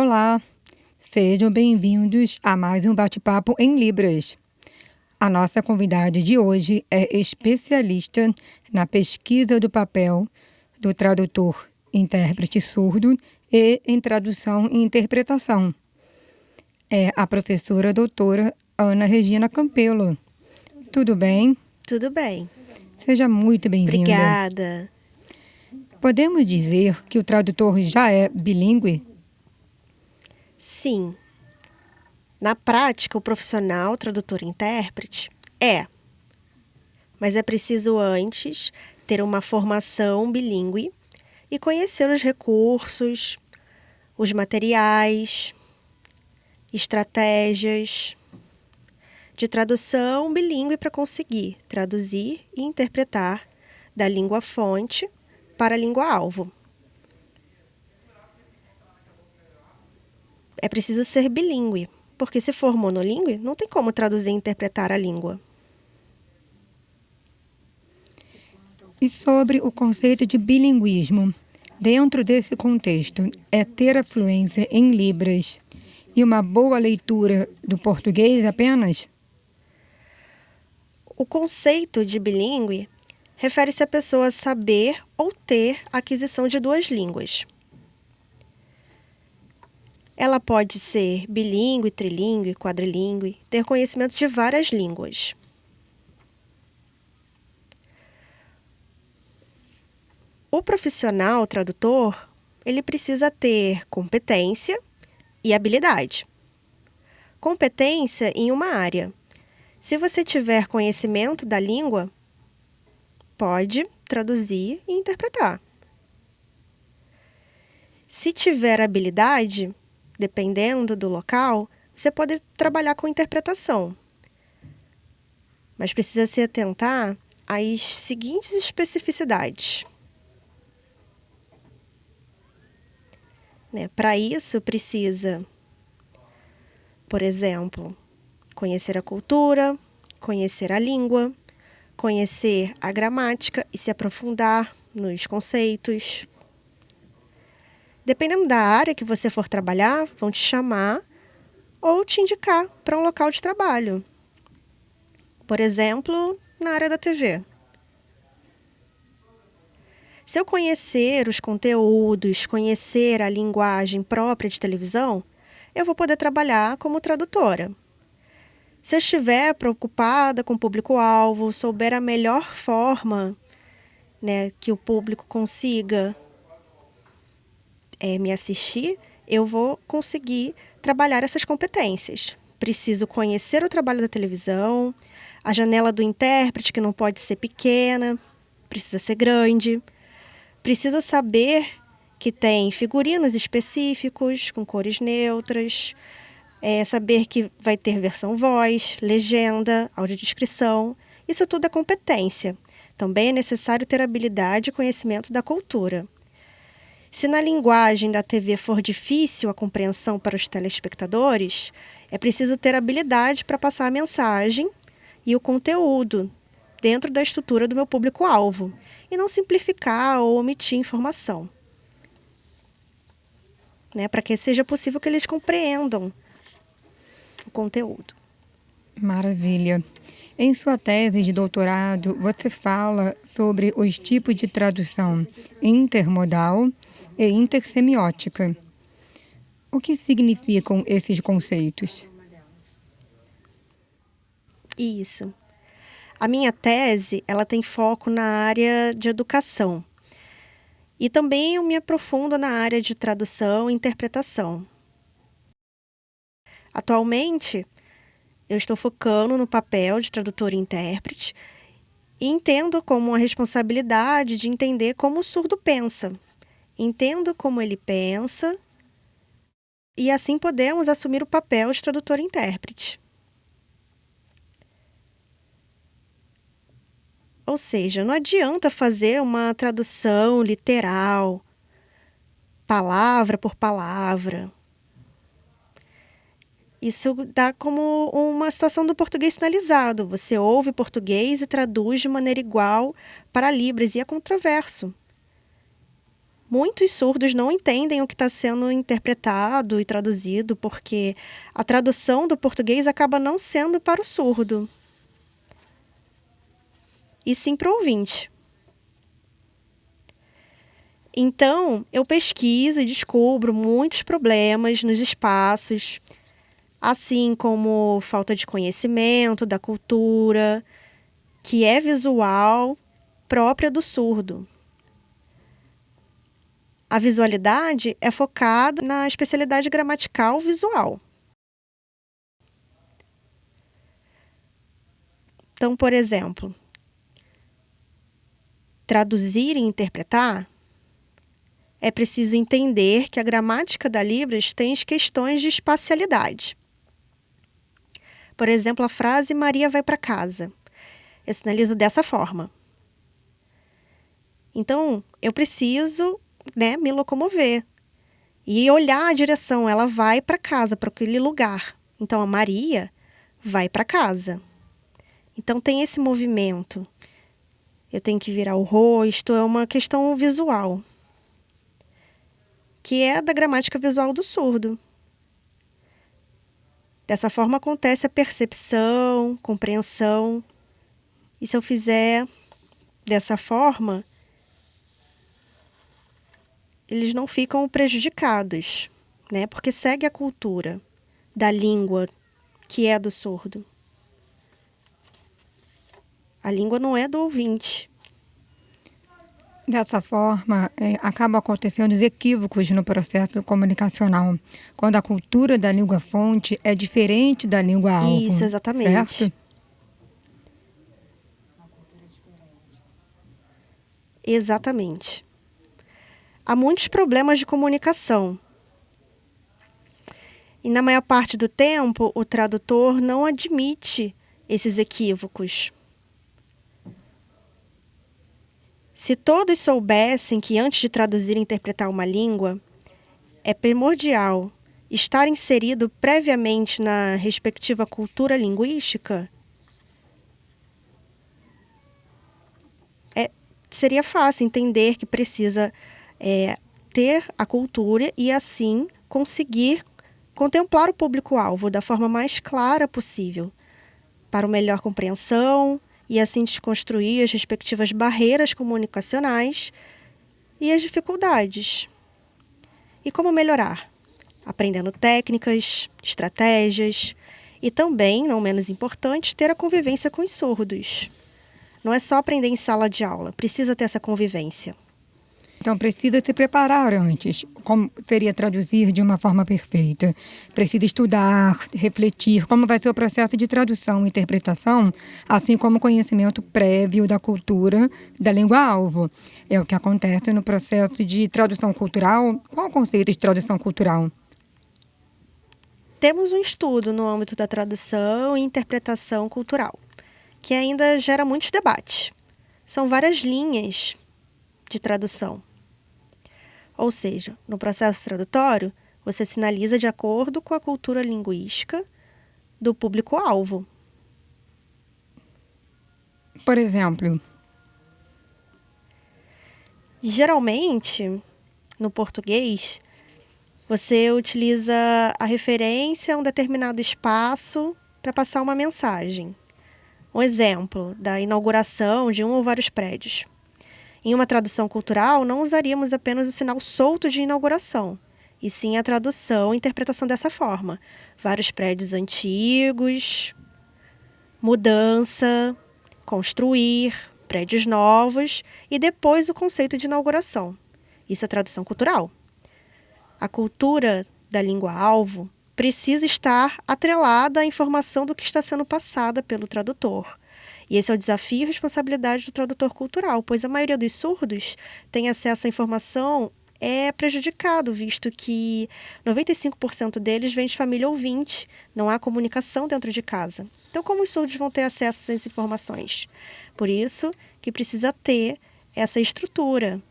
Olá, sejam bem-vindos a mais um bate-papo em Libras. A nossa convidada de hoje é especialista na pesquisa do papel do tradutor, intérprete surdo e em tradução e interpretação. É a professora doutora Ana Regina Campelo. Tudo bem? Tudo bem. Seja muito bem-vinda. Obrigada. Podemos dizer que o tradutor já é bilíngue? Sim. Na prática, o profissional tradutor-intérprete é. Mas é preciso antes ter uma formação bilíngue e conhecer os recursos, os materiais, estratégias de tradução bilíngue para conseguir traduzir e interpretar da língua fonte para a língua alvo. É preciso ser bilíngue, porque se for monolíngue, não tem como traduzir e interpretar a língua. E sobre o conceito de bilinguismo, dentro desse contexto, é ter a fluência em Libras e uma boa leitura do português apenas? O conceito de bilíngue refere-se a pessoa saber ou ter aquisição de duas línguas. Ela pode ser bilíngue, trilíngue, quadrilíngue, ter conhecimento de várias línguas. O profissional tradutor, ele precisa ter competência e habilidade. Competência em uma área. Se você tiver conhecimento da língua, pode traduzir e interpretar. Se tiver habilidade, dependendo do local, você pode trabalhar com interpretação. Mas precisa se atentar às seguintes especificidades. Para isso, precisa, por exemplo, conhecer a cultura, conhecer a língua, conhecer a gramática e se aprofundar nos conceitos. Dependendo da área que você for trabalhar, vão te chamar ou te indicar para um local de trabalho. Por exemplo, na área da TV. Se eu conhecer os conteúdos, conhecer a linguagem própria de televisão, eu vou poder trabalhar como tradutora. Se eu estiver preocupada com o público-alvo, souber a melhor forma, que o público consiga me assistir, eu vou conseguir trabalhar essas competências. Preciso conhecer o trabalho da televisão, a janela do intérprete, que não pode ser pequena, precisa ser grande. Preciso saber que tem figurinos específicos, com cores neutras, saber que vai ter versão voz, legenda, audiodescrição. Isso tudo é competência. Também é necessário ter habilidade e conhecimento da cultura. Se na linguagem da TV for difícil a compreensão para os telespectadores, é preciso ter habilidade para passar a mensagem e o conteúdo dentro da estrutura do meu público-alvo, e não simplificar ou omitir informação. Para que seja possível que eles compreendam o conteúdo. Maravilha. Em sua tese de doutorado, você fala sobre os tipos de tradução intermodal e intersemiótica. O que significam esses conceitos? Isso. A minha tese, ela tem foco na área de educação. E também eu me aprofundo na área de tradução e interpretação. Atualmente, eu estou focando no papel de tradutor e intérprete e entendo como uma responsabilidade de entender como o surdo pensa. Entendo como ele pensa e assim podemos assumir o papel de tradutor e intérprete. Ou seja, não adianta fazer uma tradução literal, palavra por palavra. Isso dá como uma situação do português sinalizado. Você ouve português e traduz de maneira igual para Libras, e é controverso. Muitos surdos não entendem o que está sendo interpretado e traduzido, porque a tradução do português acaba não sendo para o surdo, e sim para o ouvinte. Então, eu pesquiso e descubro muitos problemas nos espaços, assim como falta de conhecimento da cultura, que é visual, própria do surdo. A visualidade é focada na especialidade gramatical visual. Então, por exemplo, traduzir e interpretar, é preciso entender que a gramática da Libras tem as questões de espacialidade. Por exemplo, a frase Maria vai para casa. Eu sinalizo dessa forma. Então, eu preciso, me locomover e olhar a direção. Ela vai para casa, para aquele lugar. Então, a Maria vai para casa. Então, tem esse movimento. Eu tenho que virar o rosto, é uma questão visual, que é da gramática visual do surdo. Dessa forma acontece a percepção, compreensão. E se eu fizer dessa forma, eles não ficam prejudicados, porque segue a cultura da língua que é do surdo. A língua não é do ouvinte. Dessa forma, acabam acontecendo os equívocos no processo comunicacional, quando a cultura da língua-fonte é diferente da língua-alvo. Isso, exatamente. Certo? Exatamente. Há muitos problemas de comunicação. E na maior parte do tempo, o tradutor não admite esses equívocos. Se todos soubessem que antes de traduzir e interpretar uma língua, é primordial estar inserido previamente na respectiva cultura linguística, seria fácil entender que precisa ter a cultura e, assim, conseguir contemplar o público-alvo da forma mais clara possível, para uma melhor compreensão e, assim, desconstruir as respectivas barreiras comunicacionais e as dificuldades. E como melhorar? Aprendendo técnicas, estratégias e também, não menos importante, ter a convivência com os surdos. Não é só aprender em sala de aula, precisa ter essa convivência. Então, precisa se preparar antes. Como seria traduzir de uma forma perfeita? Precisa estudar, refletir como vai ser o processo de tradução e interpretação, assim como conhecimento prévio da cultura da língua-alvo. É o que acontece no processo de tradução cultural. Qual é o conceito de tradução cultural? Temos um estudo no âmbito da tradução e interpretação cultural, que ainda gera muitos debates. São várias linhas de tradução. Ou seja, no processo tradutório, você sinaliza de acordo com a cultura linguística do público-alvo. Por exemplo? Geralmente, no português, você utiliza a referência a um determinado espaço para passar uma mensagem. Um exemplo da inauguração de um ou vários prédios. Em uma tradução cultural, não usaríamos apenas o sinal solto de inauguração, e sim a tradução e interpretação dessa forma. Vários prédios antigos, mudança, construir, prédios novos e depois o conceito de inauguração. Isso é tradução cultural. A cultura da língua-alvo precisa estar atrelada à informação do que está sendo passada pelo tradutor. E esse é o desafio e responsabilidade do tradutor cultural, pois a maioria dos surdos tem acesso à informação prejudicado, visto que 95% deles vem de família ouvinte, não há comunicação dentro de casa. Então, como os surdos vão ter acesso a essas informações? Por isso que precisa ter essa estrutura.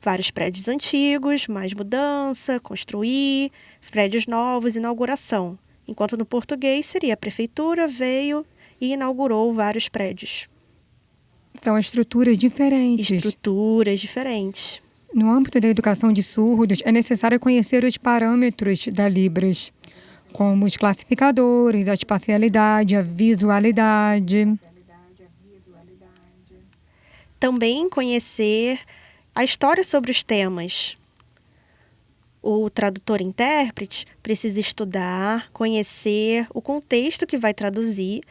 Vários prédios antigos, mais mudança, construir, prédios novos, inauguração. Enquanto no português seria a prefeitura veio e inaugurou vários prédios. São estruturas diferentes. Estruturas diferentes. No âmbito da educação de surdos, é necessário conhecer os parâmetros da Libras, como os classificadores, a espacialidade, a visualidade. Também conhecer a história sobre os temas. O tradutor-intérprete precisa estudar, conhecer o contexto que vai traduzir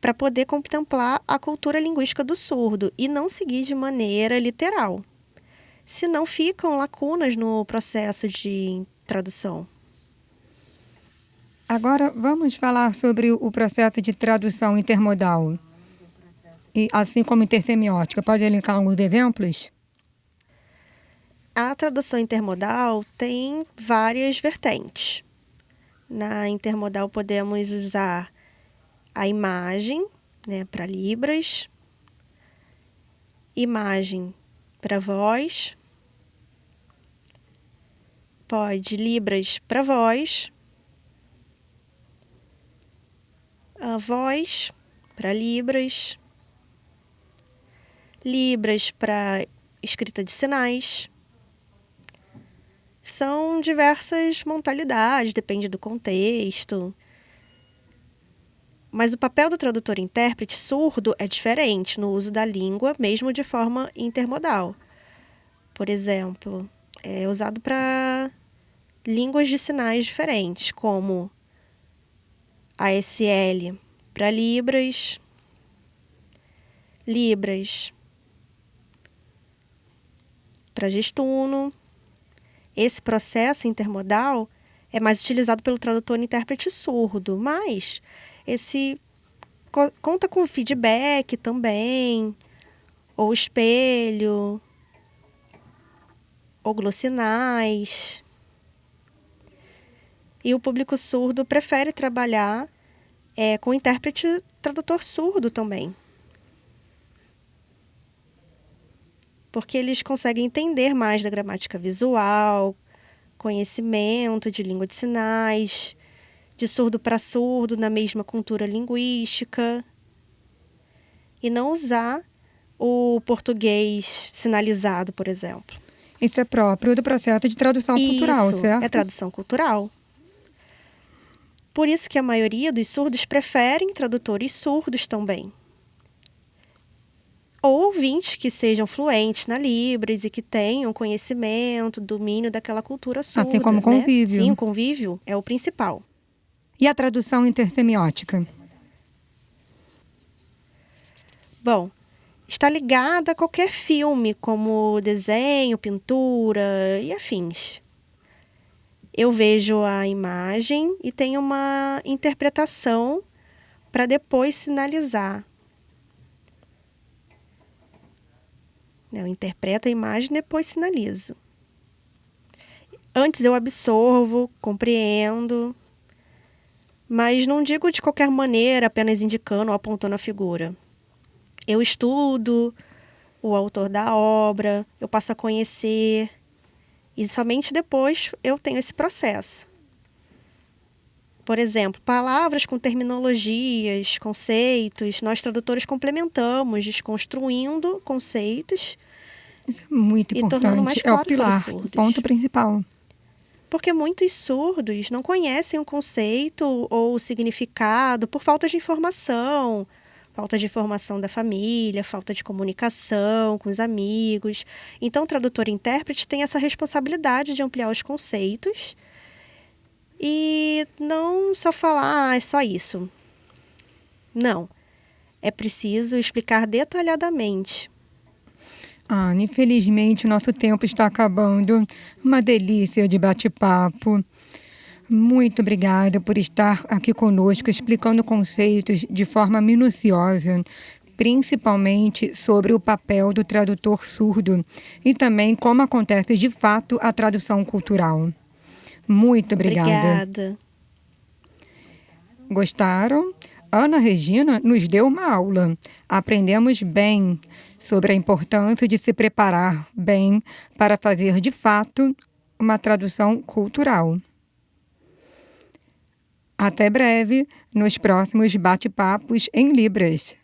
para poder contemplar a cultura linguística do surdo e não seguir de maneira literal. Senão ficam lacunas no processo de tradução. Agora, vamos falar sobre o processo de tradução intermodal, e assim como intersemiótica. Pode elencar alguns exemplos? A tradução intermodal tem várias vertentes. Na intermodal podemos usar a imagem, para Libras, imagem para voz, pode Libras para voz, a voz para Libras, Libras para escrita de sinais. São diversas modalidades, depende do contexto. Mas o papel do tradutor-intérprete surdo é diferente no uso da língua, mesmo de forma intermodal. Por exemplo, é usado para línguas de sinais diferentes, como ASL para Libras, Libras para gestuno. Esse processo intermodal é mais utilizado pelo tradutor-intérprete surdo, mas esse conta com feedback também, ou espelho, ou glossinais. E o público surdo prefere trabalhar com intérprete tradutor surdo também. Porque eles conseguem entender mais da gramática visual, conhecimento de língua de sinais, de surdo para surdo na mesma cultura linguística, e não usar o português sinalizado, por exemplo. Isso é próprio do processo de tradução cultural, Isso certo? é tradução cultural. Por isso que a maioria dos surdos preferem tradutores surdos também. Ou ouvintes que sejam fluentes na Libras e que tenham conhecimento, domínio daquela cultura surda. Assim como convívio. Sim, o convívio é o principal. E a tradução intersemiótica? Bom, está ligada a qualquer filme, como desenho, pintura e afins. Eu vejo a imagem e tenho uma interpretação para depois sinalizar. Eu interpreto a imagem e depois sinalizo. Antes eu absorvo, compreendo, mas não digo de qualquer maneira, apenas indicando ou apontando a figura. Eu estudo o autor da obra, eu passo a conhecer, e somente depois eu tenho esse processo. Por exemplo, palavras com terminologias, conceitos, nós tradutores complementamos, desconstruindo conceitos. Isso é muito E tornando mais importante. É o claro para os pilar, o surdos. ponto principal. Porque muitos surdos não conhecem o conceito ou o significado por falta de informação da família, falta de comunicação com os amigos. Então, o tradutor e intérprete tem essa responsabilidade de ampliar os conceitos e não só falar, é só isso. Não. É preciso explicar detalhadamente. Infelizmente, nosso tempo está acabando. Uma delícia de bate-papo. Muito obrigada por estar aqui conosco, explicando conceitos de forma minuciosa, principalmente sobre o papel do tradutor surdo e também como acontece de fato a tradução cultural. Muito obrigada. Obrigada. Gostaram? Ana Regina nos deu uma aula. Aprendemos bem sobre a importância de se preparar bem para fazer de fato uma tradução cultural. Até breve nos próximos bate-papos em Libras.